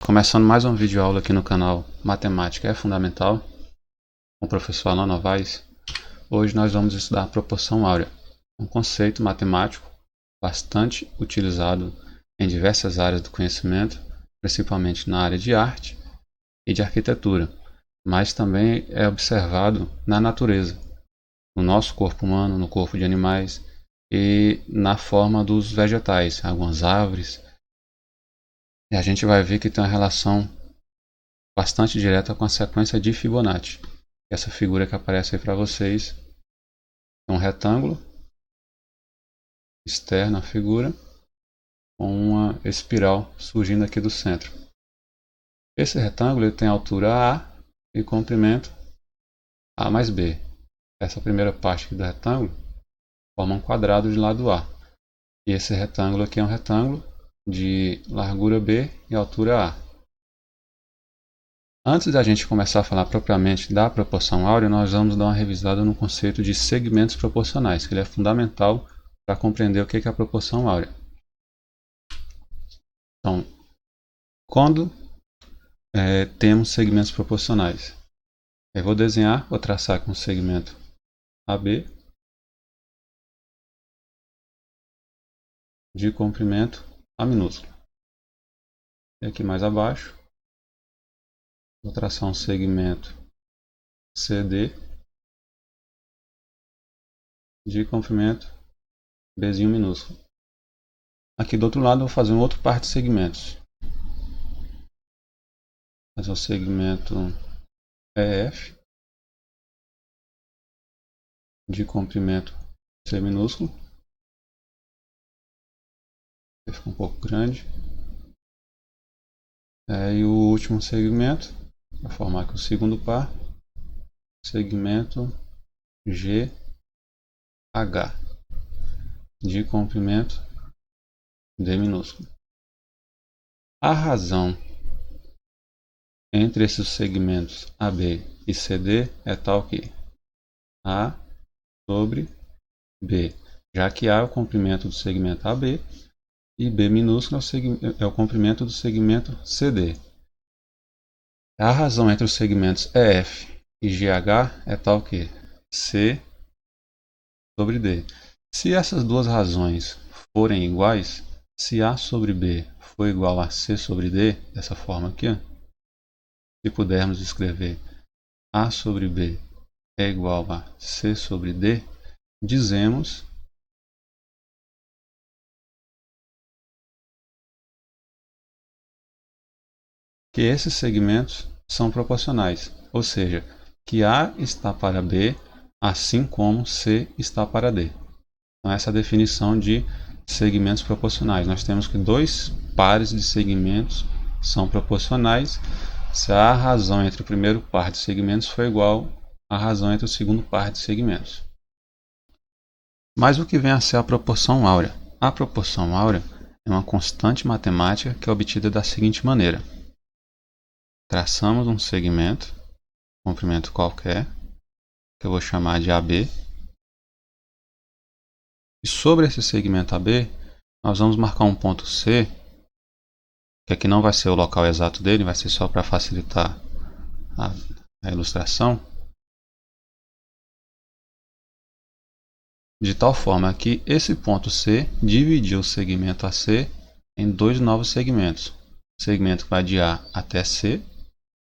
Começando mais um vídeo aula aqui no canal Matemática é Fundamental, com o professor Alan Novaes. Hoje nós vamos estudar a proporção áurea, um conceito matemático bastante utilizado em diversas áreas do conhecimento, principalmente na área de arte e de arquitetura, mas também é observado na natureza, no nosso corpo humano, no corpo de animais e na forma dos vegetais, algumas árvores. E a gente vai ver que tem uma relação bastante direta com a sequência de Fibonacci. Essa figura que aparece aí para vocês é um retângulo externo à figura com uma espiral surgindo aqui do centro. Esse retângulo ele tem altura A e comprimento A mais B. Essa primeira parte aqui do retângulo forma um quadrado de lado A. E esse retângulo aqui é um retângulo de largura B e altura A. Antes da gente começar a falar propriamente da proporção áurea, nós vamos dar uma revisada no conceito de segmentos proporcionais, que ele é fundamental para compreender o que é a proporção áurea. Então, quando temos segmentos proporcionais, eu vou desenhar, vou traçar aqui um segmento AB de comprimento A minúsculo. E aqui mais abaixo, vou traçar um segmento CD de comprimento Bzinho minúsculo. Aqui do outro lado eu vou fazer um outro par de segmentos. Fazer o segmento EF de comprimento C minúsculo. Fica um pouco grande. E o último segmento, para formar aqui o segundo par, segmento GH de comprimento D minúsculo. A razão entre esses segmentos AB e CD é tal que A sobre B, já que A é o comprimento do segmento AB e B minúsculo é o comprimento do segmento CD. A razão entre os segmentos EF e GH é tal que C sobre D. Se essas duas razões forem iguais, se A sobre B for igual a C sobre D, dessa forma aqui, se pudermos escrever A sobre B é igual a C sobre D, dizemos que esses segmentos são proporcionais, ou seja, que A está para B, assim como C está para D. Então, essa é a definição de segmentos proporcionais. Nós temos que dois pares de segmentos são proporcionais se a razão entre o primeiro par de segmentos for igual à razão entre o segundo par de segmentos. Mas o que vem a ser a proporção áurea? A proporção áurea é uma constante matemática que é obtida da seguinte maneira. Traçamos um segmento, comprimento qualquer, que eu vou chamar de AB. E sobre esse segmento AB, nós vamos marcar um ponto C, que aqui não vai ser o local exato dele, vai ser só para facilitar a ilustração. De tal forma que esse ponto C dividiu o segmento AC em dois novos segmentos. O segmento que vai de A até C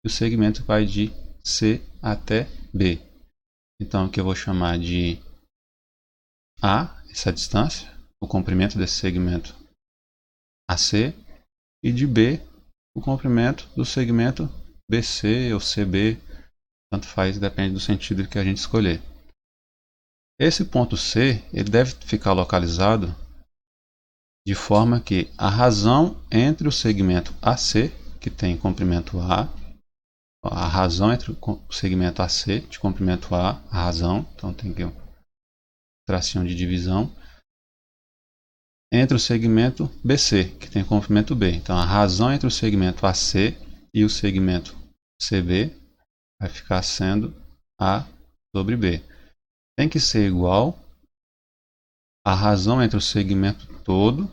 e o segmento que vai de C até B. Então aqui eu vou chamar de A, essa distância, o comprimento desse segmento AC, e de B, o comprimento do segmento BC ou CB, tanto faz, depende do sentido que a gente escolher. Esse ponto C ele deve ficar localizado de forma que a razão entre o segmento AC, que tem comprimento a razão entre o segmento AC de comprimento A razão, então tem que tracinho de divisão, entre o segmento BC, que tem comprimento B. Então a razão entre o segmento AC e o segmento CB vai ficar sendo A sobre B. Tem que ser igual a razão entre o segmento todo,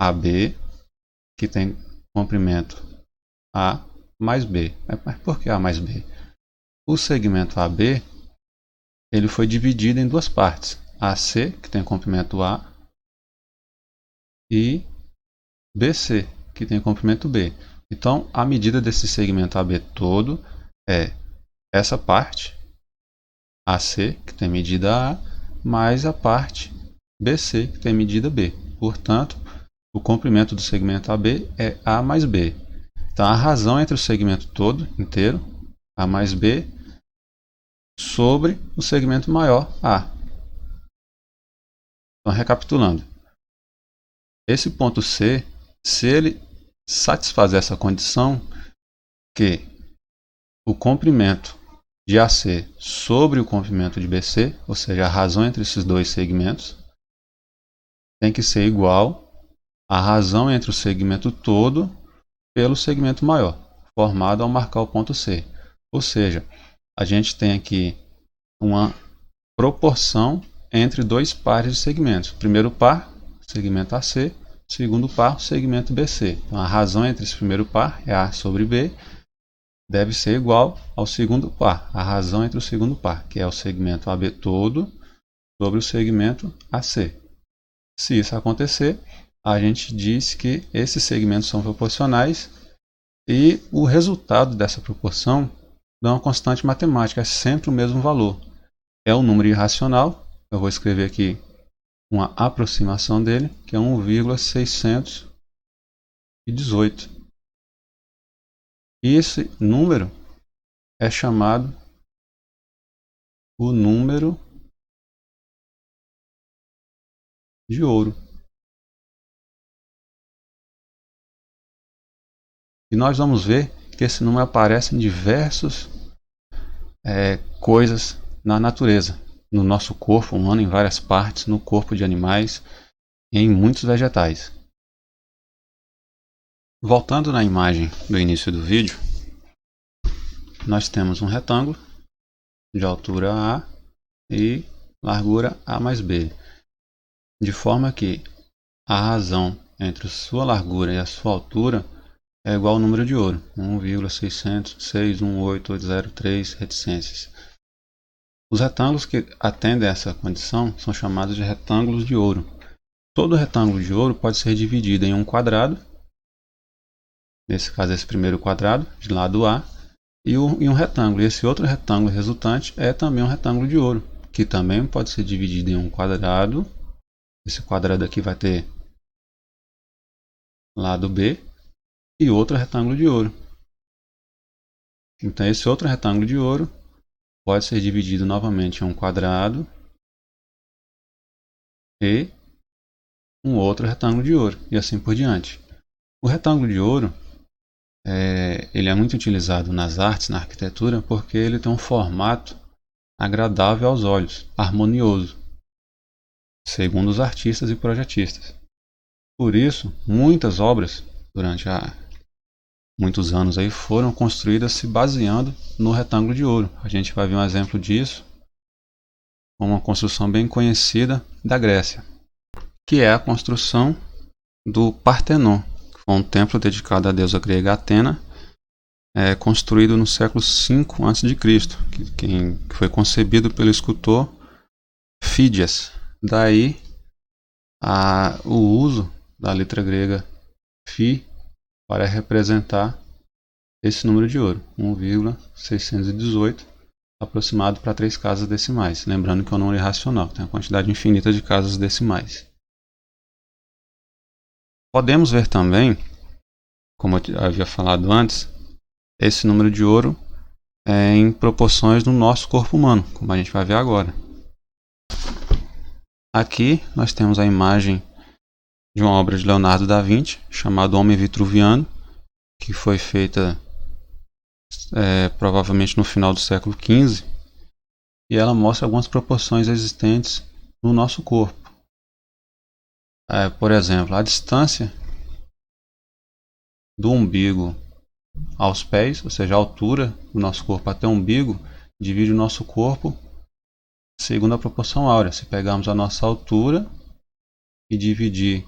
AB, que tem comprimento A mais B. Mas por que A mais B? O segmento AB ele foi dividido em duas partes. AC, que tem comprimento A, e BC, que tem comprimento B. Então, a medida desse segmento AB todo é essa parte, AC, que tem medida A, mais a parte BC, que tem medida B. Portanto, o comprimento do segmento AB é A mais B. Então, a razão entre o segmento todo, inteiro, A mais B, sobre o segmento maior, A. Então, recapitulando. Esse ponto C, se ele satisfazer essa condição, que o comprimento de AC sobre o comprimento de BC, ou seja, a razão entre esses dois segmentos, tem que ser igual à razão entre o segmento todo pelo segmento maior, formado ao marcar o ponto C. Ou seja, a gente tem aqui uma proporção entre dois pares de segmentos. Primeiro par, segmento AC, segundo par, segmento BC. Então, a razão entre esse primeiro par é A sobre B, deve ser igual ao segundo par, a razão entre o segundo par, que é o segmento AB todo sobre o segmento AC. Se isso acontecer, a gente diz que esses segmentos são proporcionais e o resultado dessa proporção dá uma constante matemática, é sempre o mesmo valor. É um número irracional, eu vou escrever aqui uma aproximação dele, que é 1,618. E esse número é chamado o número de ouro. E nós vamos ver que esse número aparece em diversas coisas na natureza, no nosso corpo humano, em várias partes, no corpo de animais e em muitos vegetais. Voltando na imagem do início do vídeo, nós temos um retângulo de altura A e largura A mais B, de forma que a razão entre sua largura e a sua altura é igual ao número de ouro, 1,6061803 reticências. Os retângulos que atendem a essa condição são chamados de retângulos de ouro. Todo retângulo de ouro pode ser dividido em um quadrado, nesse caso esse primeiro quadrado, de lado A, e um retângulo. E esse outro retângulo resultante é também um retângulo de ouro, que também pode ser dividido em um quadrado. Esse quadrado aqui vai ter lado B e outro retângulo de ouro. Então esse outro retângulo de ouro pode ser dividido novamente em um quadrado e um outro retângulo de ouro, e assim por diante. O retângulo de ouro ele é muito utilizado nas artes, na arquitetura, porque ele tem um formato agradável aos olhos, harmonioso, segundo os artistas e projetistas. Por isso, muitas obras, durante muitos anos, aí, foram construídas se baseando no retângulo de ouro. A gente vai ver um exemplo disso com uma construção bem conhecida da Grécia, que é a construção do Partenon, que foi um templo dedicado à deusa grega Atena, construído no século V a.C., que foi concebido pelo escultor Fídias. Daí o uso da letra grega Φ para representar esse número de ouro, 1,618, aproximado para 3 casas decimais. Lembrando que é um número irracional, tem uma quantidade infinita de casas decimais. Podemos ver também, como eu havia falado antes, esse número de ouro em proporções do nosso corpo humano, como a gente vai ver agora. Aqui nós temos a imagem de uma obra de Leonardo da Vinci, chamada Homem Vitruviano, que foi feita provavelmente no final do século XV, e ela mostra algumas proporções existentes no nosso corpo. Por exemplo, a distância do umbigo aos pés, ou seja, a altura do nosso corpo até o umbigo, divide o nosso corpo segundo a proporção áurea. Se pegarmos a nossa altura e dividir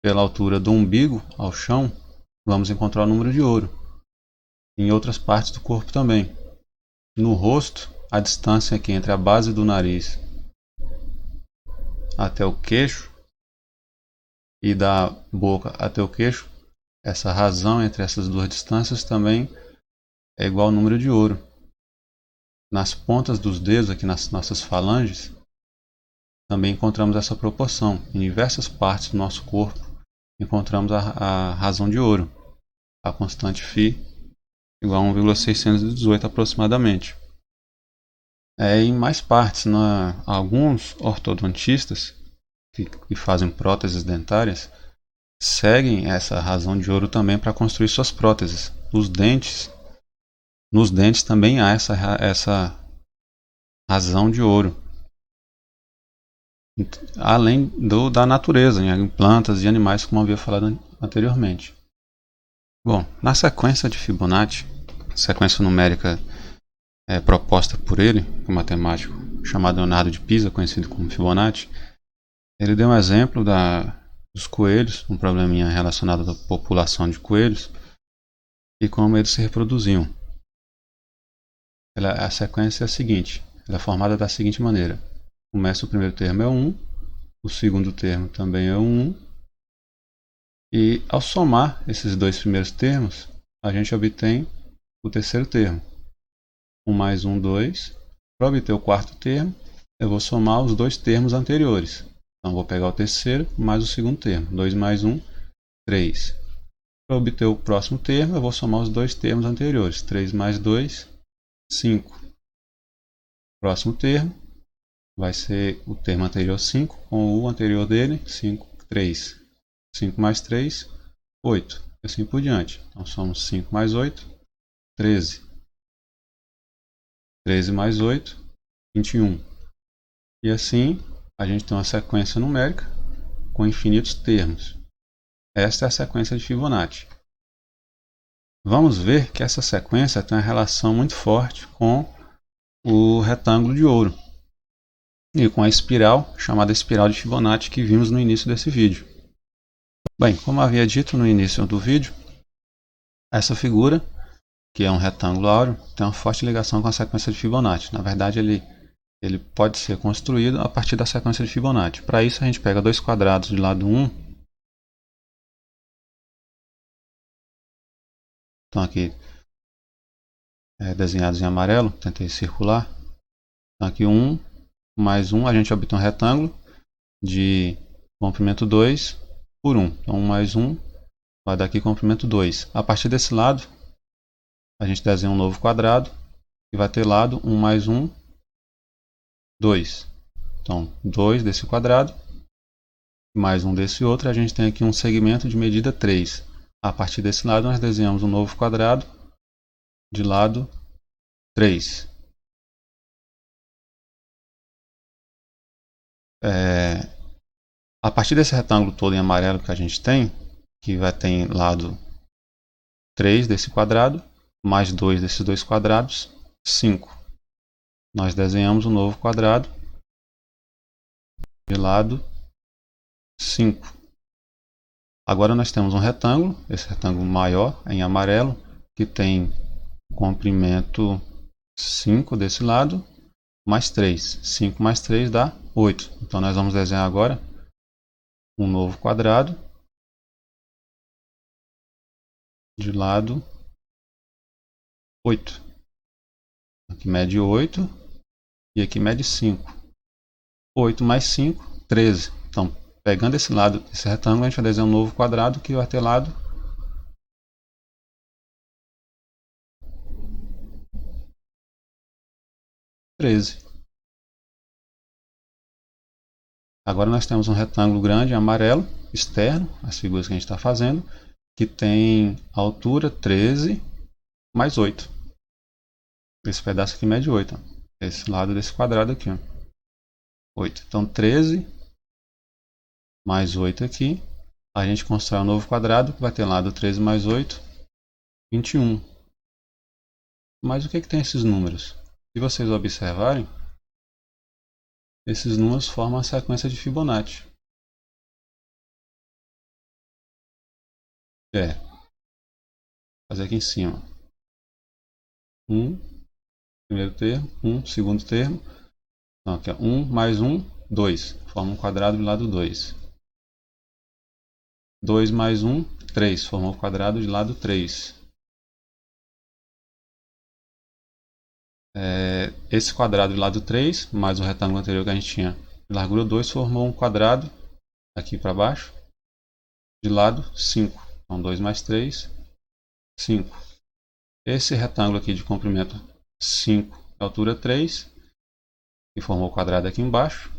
pela altura do umbigo ao chão, vamos encontrar o número de ouro. Em outras partes do corpo também. No rosto, a distância aqui entre a base do nariz até o queixo e da boca até o queixo, essa razão entre essas duas distâncias também é igual ao número de ouro. Nas pontas dos dedos, aqui nas nossas falanges, também encontramos essa proporção. Em diversas partes do nosso corpo encontramos a razão de ouro, a constante φ igual a 1,618 aproximadamente. Em mais partes, alguns ortodontistas que fazem próteses dentárias seguem essa razão de ouro também para construir suas próteses. Nos dentes também há essa razão de ouro. Além da natureza, em plantas e animais, como havia falado anteriormente. Bom, na sequência de Fibonacci, sequência numérica proposta por ele, um matemático chamado Leonardo de Pisa, conhecido como Fibonacci, ele deu um exemplo dos coelhos, um probleminha relacionado à população de coelhos e como eles se reproduziam. A sequência é a seguinte, ela é formada da seguinte maneira. Começa o primeiro termo é 1, o segundo termo também é 1, e ao somar esses dois primeiros termos, a gente obtém o terceiro termo. 1 mais 1, 2. Para obter o quarto termo, eu vou somar os dois termos anteriores. Então, vou pegar o terceiro mais o segundo termo. 2 mais 1, 3. Para obter o próximo termo, eu vou somar os dois termos anteriores. 3 mais 2, 5. Próximo termo vai ser o termo anterior 5, com o anterior dele, 5, 3. 5 mais 3, 8. E assim por diante. Então, somos 5 mais 8, 13. 13 mais 8, 21. E assim, a gente tem uma sequência numérica com infinitos termos. Esta é a sequência de Fibonacci. Vamos ver que essa sequência tem uma relação muito forte com o retângulo de ouro e com a espiral, chamada espiral de Fibonacci, que vimos no início desse vídeo. Bem, como havia dito no início do vídeo, essa figura, que é um retângulo áureo, tem uma forte ligação com a sequência de Fibonacci. Na verdade, ele pode ser construído a partir da sequência de Fibonacci. Para isso, a gente pega dois quadrados de lado 1. Estão aqui desenhados em amarelo, tentei circular. Então, aqui 1 mais 1, a gente obtém um retângulo de comprimento 2 por 1. Então, 1 mais 1 vai dar aqui comprimento 2. A partir desse lado, a gente desenha um novo quadrado e vai ter lado 1 mais 1, 2. Então, 2 desse quadrado mais um desse outro, a gente tem aqui um segmento de medida 3. A partir desse lado, nós desenhamos um novo quadrado de lado 3. A partir desse retângulo todo em amarelo que a gente tem, que vai ter lado 3 desse quadrado, mais 2 desses dois quadrados, 5. Nós desenhamos um novo quadrado de lado 5. Agora nós temos um retângulo, esse retângulo maior em amarelo, que tem comprimento 5 desse lado, mais 3. 5 mais 3 dá 8. Então nós vamos desenhar agora um novo quadrado de lado 8. Aqui mede 8 e aqui mede 5. 8 mais 5, 13. Então, pegando esse lado, esse retângulo, a gente vai desenhar um novo quadrado que vai ter lado 13. Agora nós temos um retângulo grande amarelo, externo, as figuras que a gente está fazendo, que tem altura 13 mais 8. Esse pedaço aqui mede 8. Ó. Esse lado desse quadrado aqui. Ó. 8. Então 13 mais 8 aqui. A gente constrói um novo quadrado que vai ter lado 13 mais 8, 21. Mas o que tem esses números? Se vocês observarem, esses números formam a sequência de Fibonacci. fazer aqui em cima. 1, primeiro termo, 1, segundo termo. Então, aqui, 1 mais 1, 2. Forma um quadrado do lado 2. 2 mais 1, 3. Formou o quadrado de lado 3. Esse quadrado de lado 3, mais o retângulo anterior que a gente tinha de largura 2, formou um quadrado aqui para baixo de lado 5. Então 2 mais 3, 5. Esse retângulo aqui de comprimento 5 e altura 3, que formou o quadrado aqui embaixo.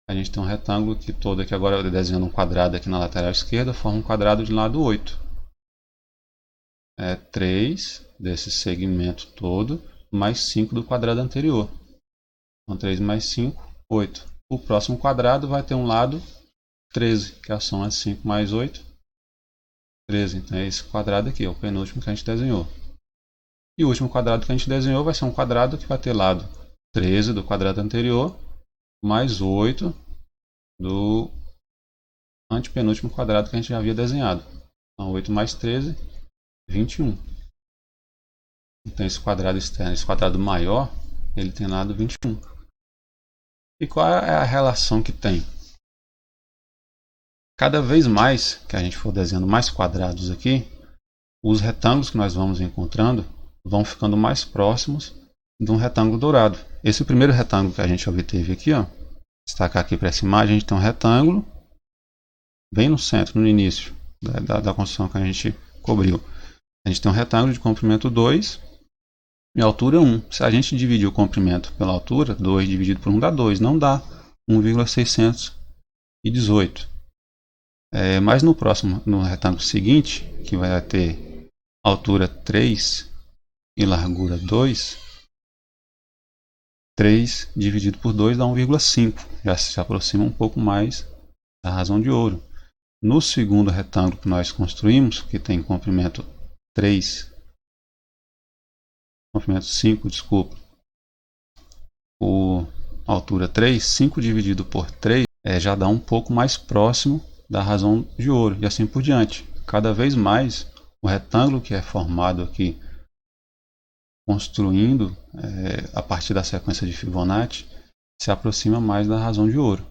A gente tem um retângulo aqui todo, aqui agora desenhando um quadrado aqui na lateral esquerda, forma um quadrado de lado 8. 3 desse segmento todo, mais 5 do quadrado anterior. Então 3 mais 5, 8. O próximo quadrado vai ter um lado 13, que é a soma de 5 mais 8, 13. Então é esse quadrado aqui, é o penúltimo que a gente desenhou. E o último quadrado que a gente desenhou vai ser um quadrado que vai ter lado 13 do quadrado anterior, mais 8 do antepenúltimo quadrado que a gente já havia desenhado. Então 8 mais 13, 21. Então esse quadrado externo, esse quadrado maior, ele tem lado 21. E qual é a relação que tem? Cada vez mais que a gente for desenhando mais quadrados aqui, os retângulos que nós vamos encontrando vão ficando mais próximos de um retângulo dourado. Esse primeiro retângulo que a gente obteve aqui, ó, destacar aqui para essa imagem, a gente tem um retângulo bem no centro, no início da construção que a gente cobriu. A gente tem um retângulo de comprimento 2 e altura 1. Se a gente dividir o comprimento pela altura, 2 dividido por 1 dá 2, não dá 1,618. Mas no próximo, no retângulo seguinte, que vai ter altura 3 e largura 2, 3 dividido por 2 dá 1,5. Já se aproxima um pouco mais da razão de ouro. No segundo retângulo que nós construímos, que tem comprimento 3, comprimento 5, desculpa, altura 3, 5 dividido por 3 já dá um pouco mais próximo da razão de ouro, e assim por diante. Cada vez mais o retângulo que é formado aqui, construindo a partir da sequência de Fibonacci, se aproxima mais da razão de ouro.